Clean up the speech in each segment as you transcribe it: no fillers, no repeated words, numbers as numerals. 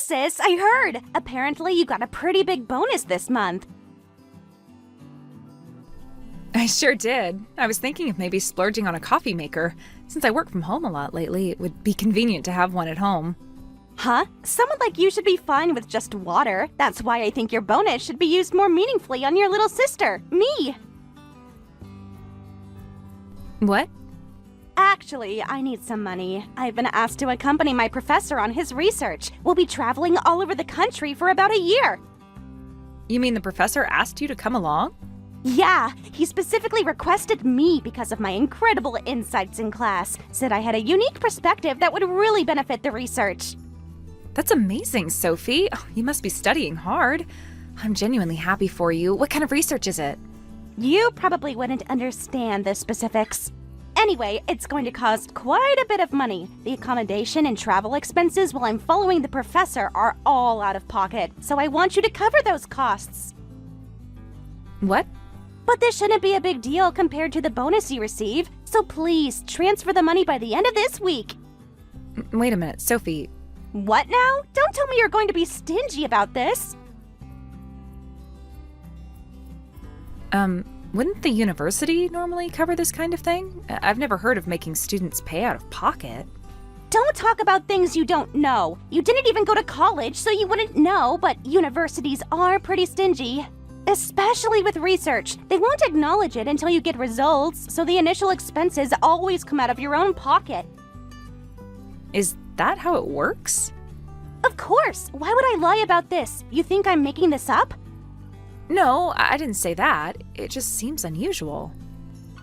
sis, I heard. Apparently you got a pretty big bonus this month. I sure did. I was thinking of maybe splurging on a coffee maker. Since I work from home a lot lately, it would be convenient to have one at home. Huh? Someone like you should be fine with just water. That's why I think your bonus should be used more meaningfully on your little sister, me. What? Actually, I need some money. I've been asked to accompany my professor on his research. We'll be traveling all over the country for about a year. You mean the professor asked you to come along? Yeah, he specifically requested me because of my incredible insights in class. Said I had a unique perspective that would really benefit the research. That's amazing, Sophie. Oh, you must be studying hard. I'm genuinely happy for you. What kind of research is it? You probably wouldn't understand the specifics. Anyway, it's going to cost quite a bit of money. The accommodation and travel expenses while I'm following the professor are all out of pocket, so I want you to cover those costs. What? But this shouldn't be a big deal compared to the bonus you receive, so please transfer the money by the end of this week. Wait a minute, Sophie. What now? Don't tell me you're going to be stingy about this. Wouldn't the university normally cover this kind of thing? I've never heard of making students pay out of pocket. Don't talk about things you don't know. You didn't even go to college, so you wouldn't know, but universities are pretty stingy. Especially with research. They won't acknowledge it until you get results, so the initial expenses always come out of your own pocket. Is that how it works? Of course! Why would I lie about this? You think I'm making this up? No, I didn't say that. It just seems unusual.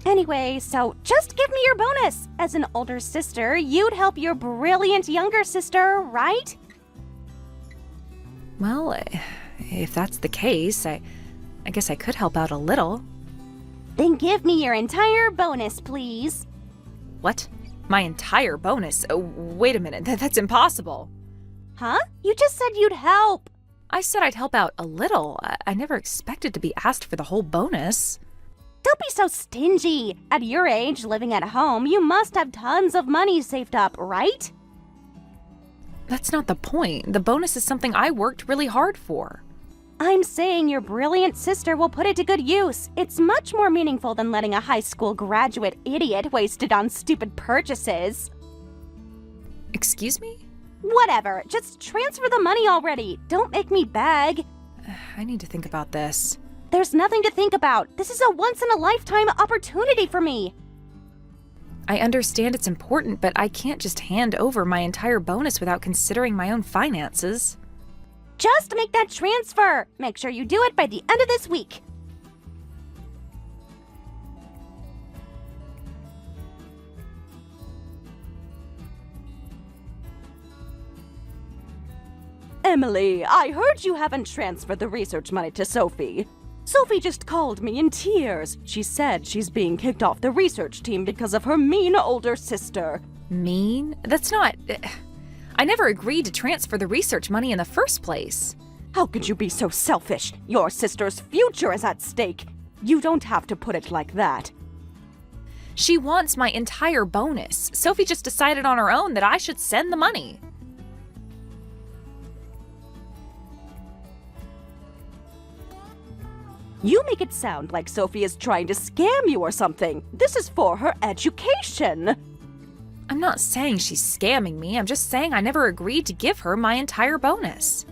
Anyway, so just give me your bonus. As an older sister, you'd help your brilliant younger sister, right? Well, if that's the case, I guess I could help out a little. Then give me your entire bonus, please. What? My entire bonus? Oh, wait a minute, that's impossible. Huh? You just said you'd help. I said I'd help out a little. I never expected to be asked for the whole bonus. Don't be so stingy. At your age, living at home, you must have tons of money saved up, right? That's not the point. The bonus is something I worked really hard for. I'm saying your brilliant sister will put it to good use. It's much more meaningful than letting a high school graduate idiot waste it on stupid purchases. Excuse me? Whatever. Just transfer the money already. Don't make me beg. I need to think about this. There's nothing to think about. This is a once-in-a-lifetime opportunity for me. I understand it's important, but I can't just hand over my entire bonus without considering my own finances. Just make that transfer. Make sure you do it by the end of this week. Emily, I heard you haven't transferred the research money to Sophie. Sophie just called me in tears. She said she's being kicked off the research team because of her mean older sister. Mean? That's not... I never agreed to transfer the research money in the first place. How could you be so selfish? Your sister's future is at stake. You don't have to put it like that. She wants my entire bonus. Sophie just decided on her own that I should send the money. You make it sound like Sophie is trying to scam you or something. This is for her education. I'm not saying she's scamming me. I'm just saying I never agreed to give her my entire bonus.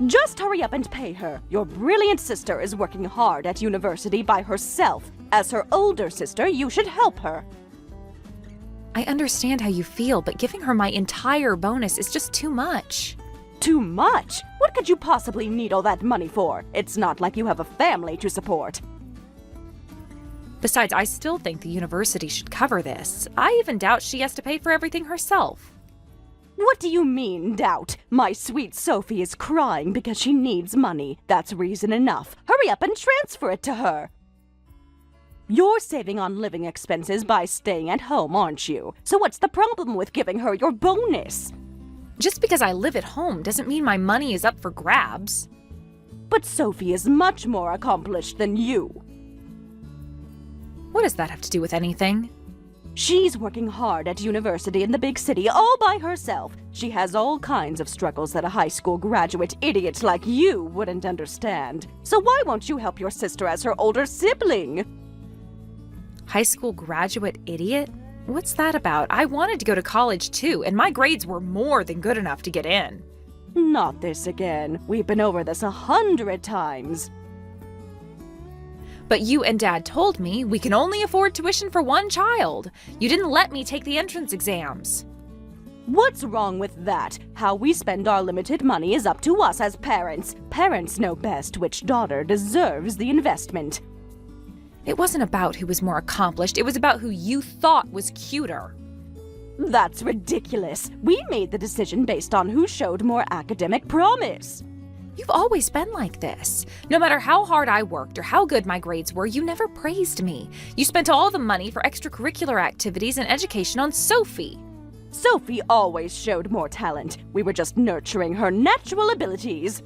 Just hurry up and pay her. Your brilliant sister is working hard at university by herself. As her older sister, you should help her. I understand how you feel, but giving her my entire bonus is just too much. Too much? What could you possibly need all that money for? It's not like you have a family to support. Besides, I still think the university should cover this. I even doubt she has to pay for everything herself. What do you mean, doubt? My sweet Sophie is crying because she needs money. That's reason enough. Hurry up and transfer it to her. You're saving on living expenses by staying at home, aren't you? So what's the problem with giving her your bonus? Just because I live at home doesn't mean my money is up for grabs. But Sophie is much more accomplished than you. What does that have to do with anything? She's working hard at university in the big city all by herself. She has all kinds of struggles that a high school graduate idiot like you wouldn't understand. So why won't you help your sister as her older sibling? High school graduate idiot? What's that about? I wanted to go to college too, and my grades were more than good enough to get in. Not this again. We've been over this 100 times. But you and Dad told me we can only afford tuition for one child. You didn't let me take the entrance exams. What's wrong with that? How we spend our limited money is up to us as parents. Parents know best which daughter deserves the investment. It wasn't about who was more accomplished, it was about who you thought was cuter. That's ridiculous. We made the decision based on who showed more academic promise. You've always been like this. No matter how hard I worked or how good my grades were, you never praised me. You spent all the money for extracurricular activities and education on Sophie. Sophie always showed more talent. We were just nurturing her natural abilities.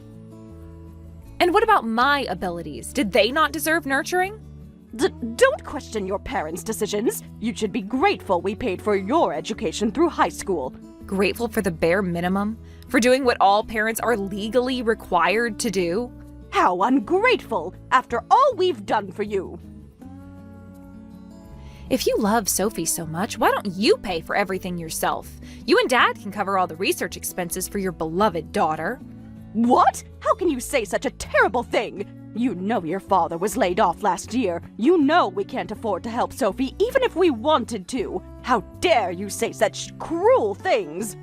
And what about my abilities? Did they not deserve nurturing? Don't question your parents' decisions. You should be grateful we paid for your education through high school. Grateful for the bare minimum? For doing what all parents are legally required to do? How ungrateful, after all we've done for you. If you love Sophie so much, why don't you pay for everything yourself? You and Dad can cover all the research expenses for your beloved daughter. What? How can you say such a terrible thing? You know your father was laid off last year. You know we can't afford to help Sophie even if we wanted to. How dare you say such cruel things?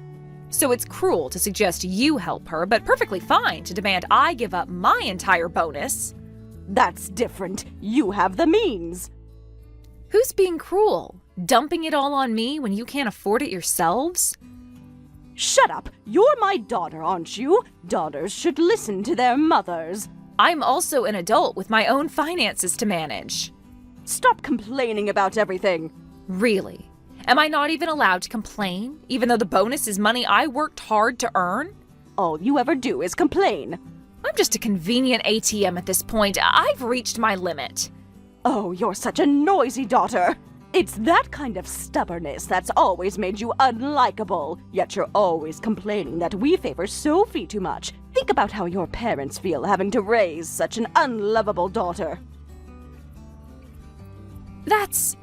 So it's cruel to suggest you help her, but perfectly fine to demand I give up my entire bonus. That's different. You have the means. Who's being cruel? Dumping it all on me when you can't afford it yourselves? Shut up! You're my daughter, aren't you? Daughters should listen to their mothers. I'm also an adult with my own finances to manage. Stop complaining about everything. Really? Am I not even allowed to complain, even though the bonus is money I worked hard to earn? All you ever do is complain. I'm just a convenient ATM at this point. I've reached my limit. Oh, you're such a noisy daughter. It's that kind of stubbornness that's always made you unlikable. Yet you're always complaining that we favor Sophie too much. Think about how your parents feel having to raise such an unlovable daughter. That's...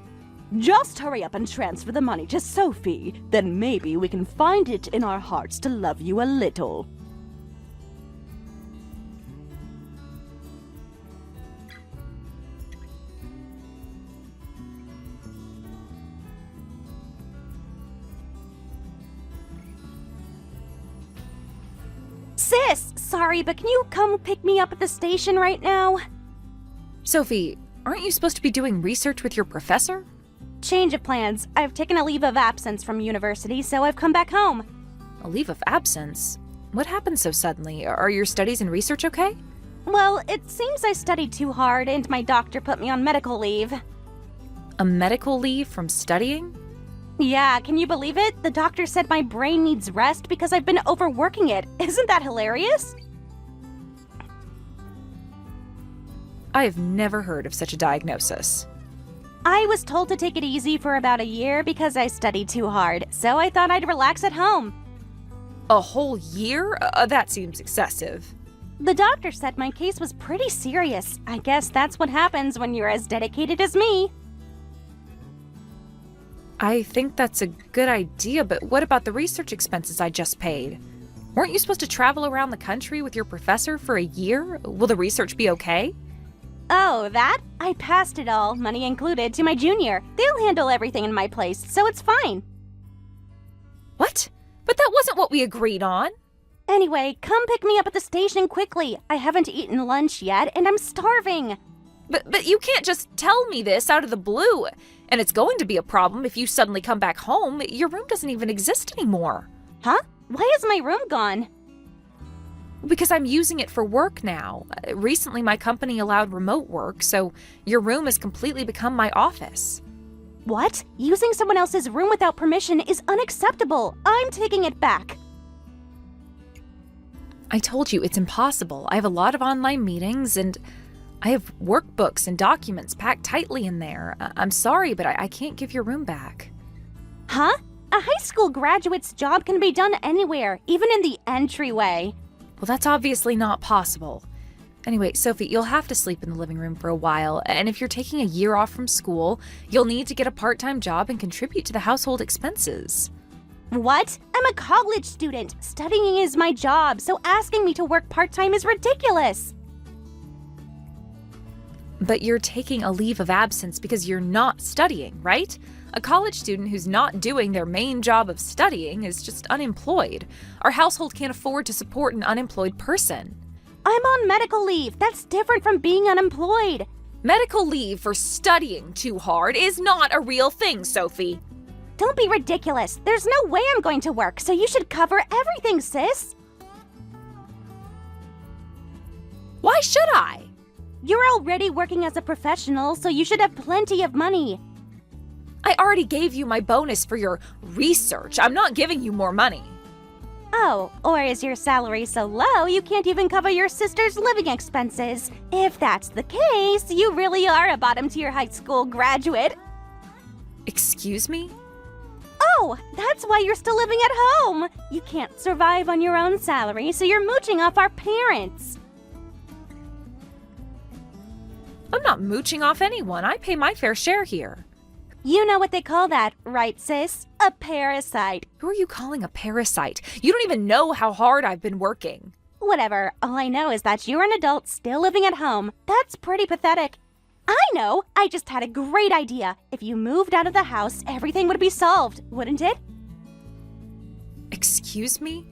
Just hurry up and transfer the money to Sophie. Then maybe we can find it in our hearts to love you a little. Sis, sorry, but can you come pick me up at the station right now? Sophie, aren't you supposed to be doing research with your professor? Change of plans. I've taken a leave of absence from university, so I've come back home. A leave of absence? What happened so suddenly? Are your studies and research okay? Well, it seems I studied too hard and my doctor put me on medical leave. A medical leave from studying? Yeah, can you believe it? The doctor said my brain needs rest because I've been overworking it. Isn't that hilarious? I have never heard of such a diagnosis. I was told to take it easy for about a year because I studied too hard, so I thought I'd relax at home. A whole year? That seems excessive. The doctor said my case was pretty serious. I guess that's what happens when you're as dedicated as me. I think that's a good idea, but what about the research expenses I just paid? Weren't you supposed to travel around the country with your professor for a year? Will the research be okay? Oh, that? I passed it all, money included, to my junior. They'll handle everything in my place, so it's fine. What? But that wasn't what we agreed on. Anyway, come pick me up at the station quickly. I haven't eaten lunch yet, and I'm starving. But you can't just tell me this out of the blue. And it's going to be a problem if you suddenly come back home. Your room doesn't even exist anymore. Huh? Why is my room gone? Because I'm using it for work now. Recently, my company allowed remote work, so your room has completely become my office. What? Using someone else's room without permission is unacceptable. I'm taking it back. I told you it's impossible. I have a lot of online meetings, and I have workbooks and documents packed tightly in there. I'm sorry, but I can't give your room back. Huh? A high school graduate's job can be done anywhere, even in the entryway. Well, that's obviously not possible. Anyway, Sophie, you'll have to sleep in the living room for a while, and if you're taking a year off from school, you'll need to get a part-time job and contribute to the household expenses. What? I'm a college student. Studying is my job, so asking me to work part-time is ridiculous. But you're taking a leave of absence because you're not studying, right? A college student who's not doing their main job of studying is just unemployed. Our household can't afford to support an unemployed person. I'm on medical leave. That's different from being unemployed. Medical leave for studying too hard is not a real thing, Sophie. Don't be ridiculous. There's no way I'm going to work, so you should cover everything, sis. Why should I? You're already working as a professional, so you should have plenty of money. I already gave you my bonus for your research. I'm not giving you more money. Oh, or is your salary so low you can't even cover your sister's living expenses? If that's the case, you really are a bottom-tier high school graduate. Excuse me? Oh, that's why you're still living at home. You can't survive on your own salary, so you're mooching off our parents. I'm not mooching off anyone. I pay my fair share here. You know what they call that, right, sis? A parasite. Who are you calling a parasite? You don't even know how hard I've been working. Whatever. All I know is that you're an adult still living at home. That's pretty pathetic. I know! I just had a great idea. If you moved out of the house, everything would be solved, wouldn't it? Excuse me?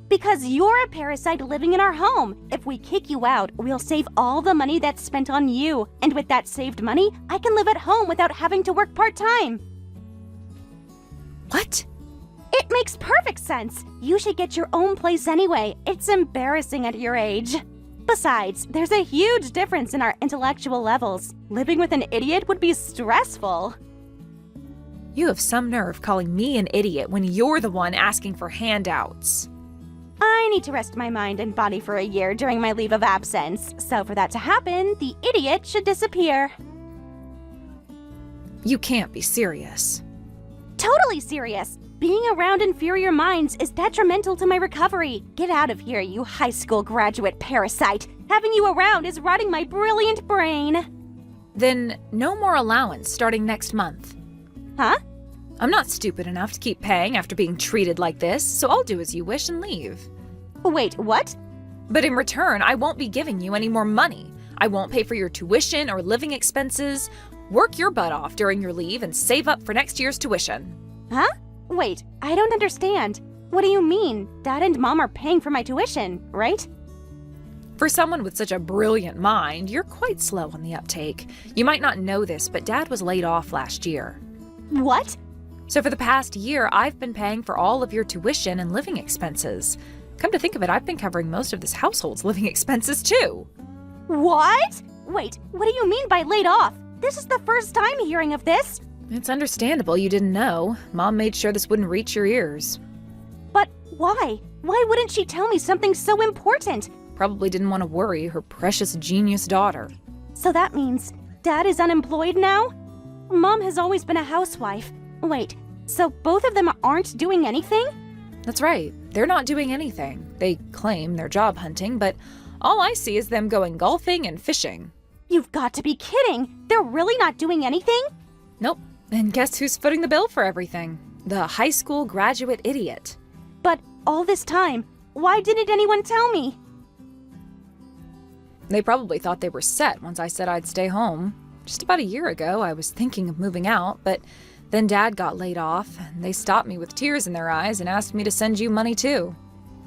Because you're a parasite living in our home. If we kick you out, we'll save all the money that's spent on you. And with that saved money, I can live at home without having to work part-time. What? It makes perfect sense. You should get your own place anyway. It's embarrassing at your age. Besides, there's a huge difference in our intellectual levels. Living with an idiot would be stressful. You have some nerve calling me an idiot when you're the one asking for handouts. I need to rest my mind and body for a year during my leave of absence. So for that to happen, the idiot should disappear. You can't be serious. Totally serious. Being around inferior minds is detrimental to my recovery. Get out of here, you high school graduate parasite. Having you around is rotting my brilliant brain. Then no more allowance starting next month. Huh? I'm not stupid enough to keep paying after being treated like this, so I'll do as you wish and leave. Wait, what? But in return, I won't be giving you any more money. I won't pay for your tuition or living expenses. Work your butt off during your leave and save up for next year's tuition. Huh? Wait, I don't understand. What do you mean? Dad and Mom are paying for my tuition, right? For someone with such a brilliant mind, you're quite slow on the uptake. You might not know this, but Dad was laid off last year. What? So for the past year, I've been paying for all of your tuition and living expenses. Come to think of it, I've been covering most of this household's living expenses too. What? Wait, what do you mean by laid off? This is the first time hearing of this. It's understandable you didn't know. Mom made sure this wouldn't reach your ears. But why? Why wouldn't she tell me something so important? Probably didn't want to worry her precious genius daughter. So that means Dad is unemployed now? Mom has always been a housewife. Wait, so both of them aren't doing anything? That's right. They're not doing anything. They claim they're job hunting, but all I see is them going golfing and fishing. You've got to be kidding. They're really not doing anything? Nope. And guess who's footing the bill for everything? The high school graduate idiot. But all this time, why didn't anyone tell me? They probably thought they were set once I said I'd stay home. Just about a year ago, I was thinking of moving out, but then Dad got laid off, and they stopped me with tears in their eyes and asked me to send you money too.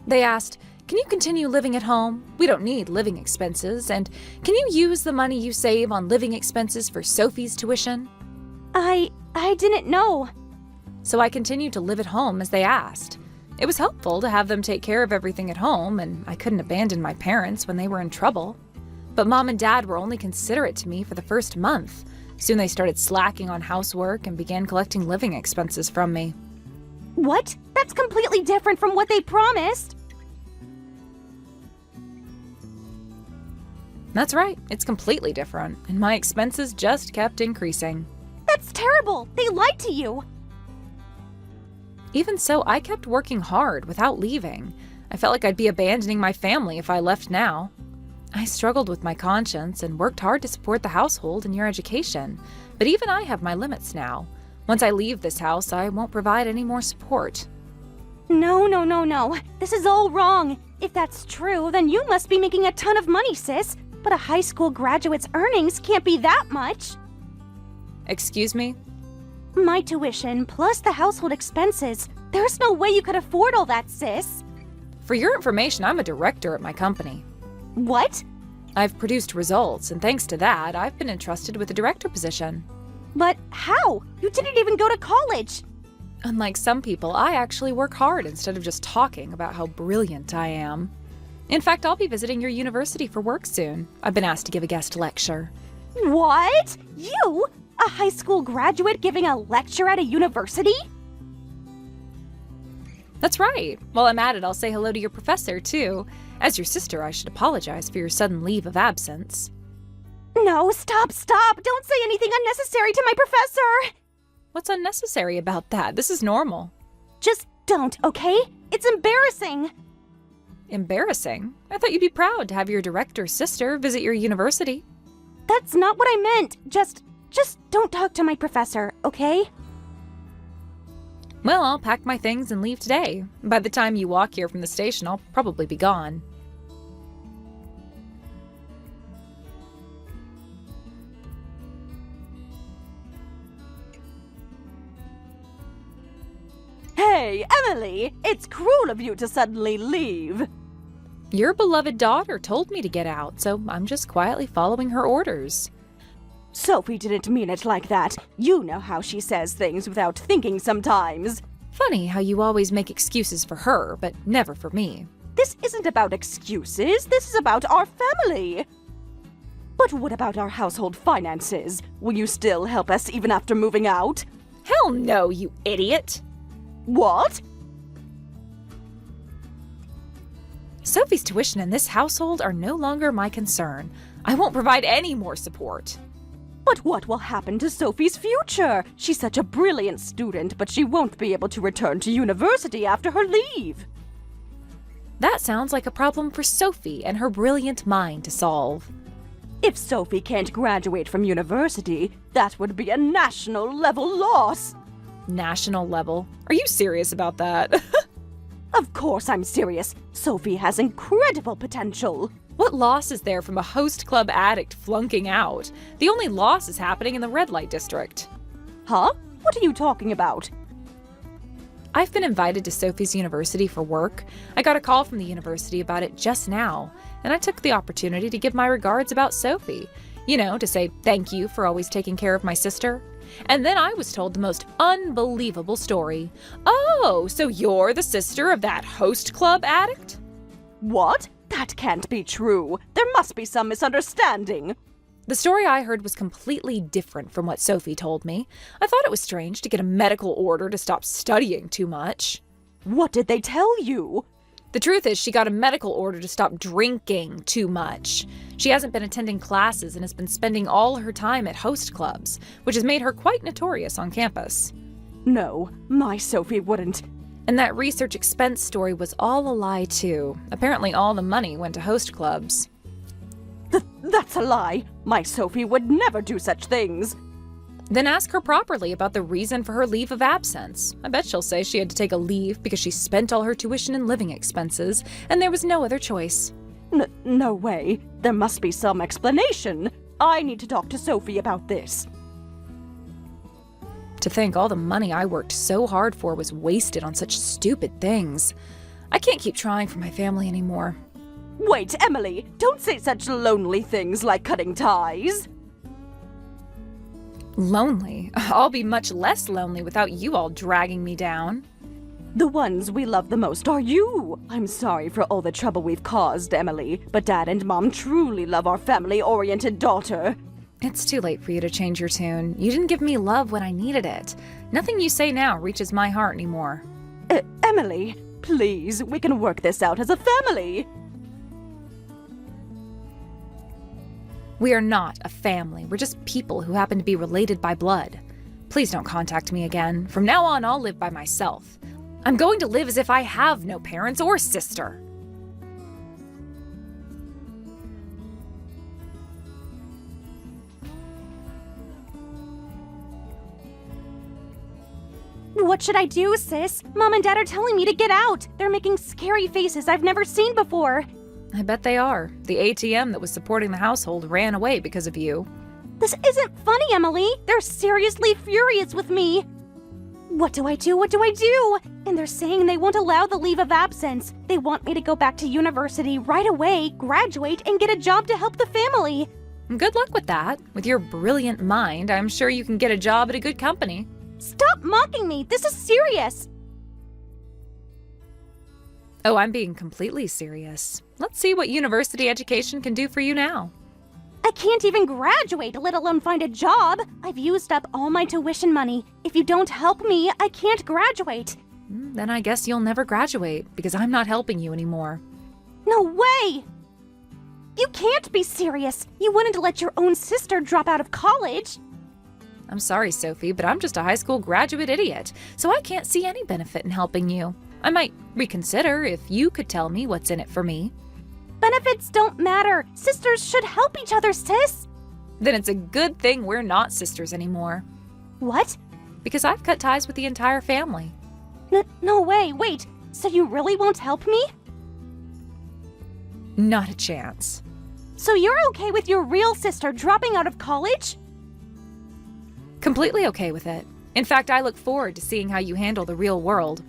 They asked, "Can you continue living at home? We don't need living expenses, and can you use the money you save on living expenses for Sophie's tuition?" I didn't know. So I continued to live at home as they asked. It was helpful to have them take care of everything at home, and I couldn't abandon my parents when they were in trouble. But Mom and Dad were only considerate to me for the first month. Soon they started slacking on housework and began collecting living expenses from me. What? That's completely different from what they promised. That's right, it's completely different, and my expenses just kept increasing. That's terrible. They lied to you. Even so, I kept working hard without leaving. I felt like I'd be abandoning my family if I left now. I struggled with my conscience and worked hard to support the household and your education. But even I have my limits now. Once I leave this house, I won't provide any more support. No. This is all wrong. If that's true, then you must be making a ton of money, sis. But a high school graduate's earnings can't be that much. Excuse me? My tuition plus the household expenses. There's no way you could afford all that, sis. For your information, I'm a director at my company. What? I've produced results, and thanks to that, I've been entrusted with a director position. But how? You didn't even go to college. Unlike some people, I actually work hard instead of just talking about how brilliant I am. In fact, I'll be visiting your university for work soon. I've been asked to give a guest lecture. What? You? A high school graduate giving a lecture at a university? That's right. While I'm at it, I'll say hello to your professor, too. As your sister, I should apologize for your sudden leave of absence. No, stop. Don't say anything unnecessary to my professor. What's unnecessary about that? This is normal. Just don't, okay? It's embarrassing. Embarrassing? I thought you'd be proud to have your director's sister visit your university. That's not what I meant. Just don't talk to my professor, okay? Well, I'll pack my things and leave today. By the time you walk here from the station, I'll probably be gone. Hey, Emily! It's cruel of you to suddenly leave. Your beloved daughter told me to get out, so I'm just quietly following her orders. Sophie didn't mean it like that. You know how she says things without thinking sometimes. Funny how you always make excuses for her, but never for me. This isn't about excuses. This is about our family. But what about our household finances? Will you still help us even after moving out? Hell no, you idiot! What? Sophie's tuition and this household are no longer my concern. I won't provide any more support. But what will happen to Sophie's future? She's such a brilliant student, but she won't be able to return to university after her leave. That sounds like a problem for Sophie and her brilliant mind to solve. If Sophie can't graduate from university, that would be a national-level loss. National level? Are you serious about that? Of course I'm serious. Sophie has incredible potential. What loss is there from a host club addict flunking out? The only loss is happening in the red light district. Huh? What are you talking about? I've been invited to Sophie's university for work. I got a call from the university about it just now, and I took the opportunity to give my regards about Sophie. You know, to say thank you for always taking care of my sister. And then I was told the most unbelievable story. Oh, so you're the sister of that host club addict? What? That can't be true. There must be some misunderstanding. The story I heard was completely different from what Sophie told me. I thought it was strange to get a medical order to stop studying too much. What did they tell you? The truth is, she got a medical order to stop drinking too much. She hasn't been attending classes and has been spending all her time at host clubs, which has made her quite notorious on campus. No, my Sophie wouldn't. And that research expense story was all a lie, too. Apparently all the money went to host clubs. That's a lie. My Sophie would never do such things. Then ask her properly about the reason for her leave of absence. I bet she'll say she had to take a leave because she spent all her tuition and living expenses, and there was no other choice. No way. There must be some explanation. I need to talk to Sophie about this. To think all the money I worked so hard for was wasted on such stupid things. I can't keep trying for my family anymore. Wait, Emily, don't say such lonely things like cutting ties. Lonely? I'll be much less lonely without you all dragging me down. The ones we love the most are you. I'm sorry for all the trouble we've caused, Emily, but Dad and Mom truly love our family-oriented daughter. It's too late for you to change your tune. You didn't give me love when I needed it. Nothing you say now reaches my heart anymore. Emily, please, we can work this out as a family. We are not a family. We're just people who happen to be related by blood. Please don't contact me again. From now on, I'll live by myself. I'm going to live as if I have no parents or sister. What should I do, sis? Mom and Dad are telling me to get out. They're making scary faces I've never seen before. I bet they are. The ATM that was supporting the household ran away because of you. This isn't funny, Emily. They're seriously furious with me. What do I do? What do I do? And they're saying they won't allow the leave of absence. They want me to go back to university right away, graduate, and get a job to help the family. Good luck with that. With your brilliant mind, I'm sure you can get a job at a good company. Stop mocking me. This is serious. Oh, I'm being completely serious. Let's see what university education can do for you now. I can't even graduate, let alone find a job. I've used up all my tuition money. If you don't help me, I can't graduate. Then I guess you'll never graduate, because I'm not helping you anymore. No way! You can't be serious. You wouldn't let your own sister drop out of college. I'm sorry, Sophie, but I'm just a high school graduate idiot, so I can't see any benefit in helping you. I might reconsider if you could tell me what's in it for me. Benefits don't matter. Sisters should help each other, sis. Then it's a good thing we're not sisters anymore. What? Because I've cut ties with the entire family. No way. Wait, so you really won't help me? Not a chance. So you're okay with your real sister dropping out of college? Completely okay with it. In fact, I look forward to seeing how you handle the real world.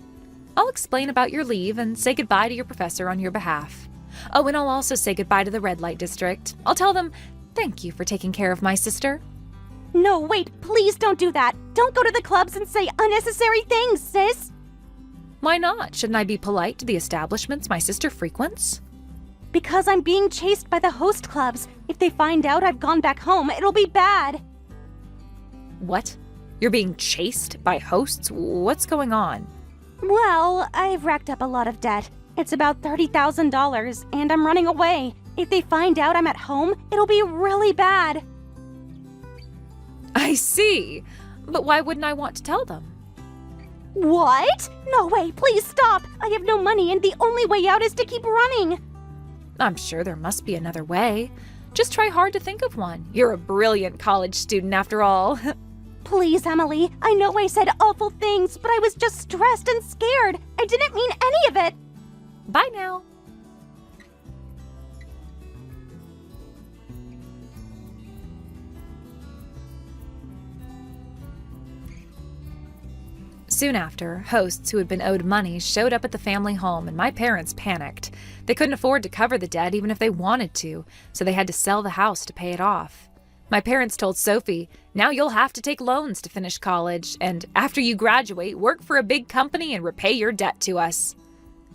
I'll explain about your leave and say goodbye to your professor on your behalf. Oh, and I'll also say goodbye to the red light district. I'll tell them, thank you for taking care of my sister. No, wait, please don't do that. Don't go to the clubs and say unnecessary things, sis. Why not? Shouldn't I be polite to the establishments my sister frequents? Because I'm being chased by the host clubs. If they find out I've gone back home, it'll be bad. What? You're being chased by hosts? What's going on? Well, I've racked up a lot of debt. It's about $30,000, and I'm running away. If they find out I'm at home, it'll be really bad. I see. But why wouldn't I want to tell them? What? No way, please stop. I have no money, and the only way out is to keep running. I'm sure there must be another way. Just try hard to think of one. You're a brilliant college student after all. Please, Emily. I know I said awful things, but I was just stressed and scared. I didn't mean any of it. Bye now. Soon after, hosts who had been owed money showed up at the family home, and my parents panicked. They couldn't afford to cover the debt even if they wanted to, so they had to sell the house to pay it off. My parents told Sophie, now you'll have to take loans to finish college, and after you graduate, work for a big company and repay your debt to us.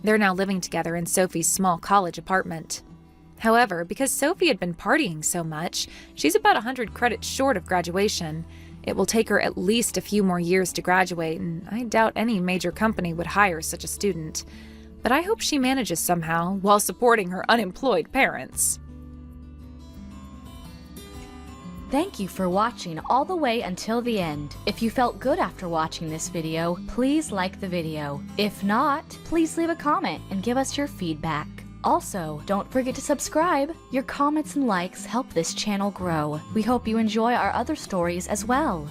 They're now living together in Sophie's small college apartment. However, because Sophie had been partying so much, she's about 100 credits short of graduation. It will take her at least a few more years to graduate, and I doubt any major company would hire such a student. But I hope she manages somehow while supporting her unemployed parents. Thank you for watching all the way until the end. If you felt good after watching this video, please like the video. If not, please leave a comment and give us your feedback. Also, don't forget to subscribe. Your comments and likes help this channel grow. We hope you enjoy our other stories as well.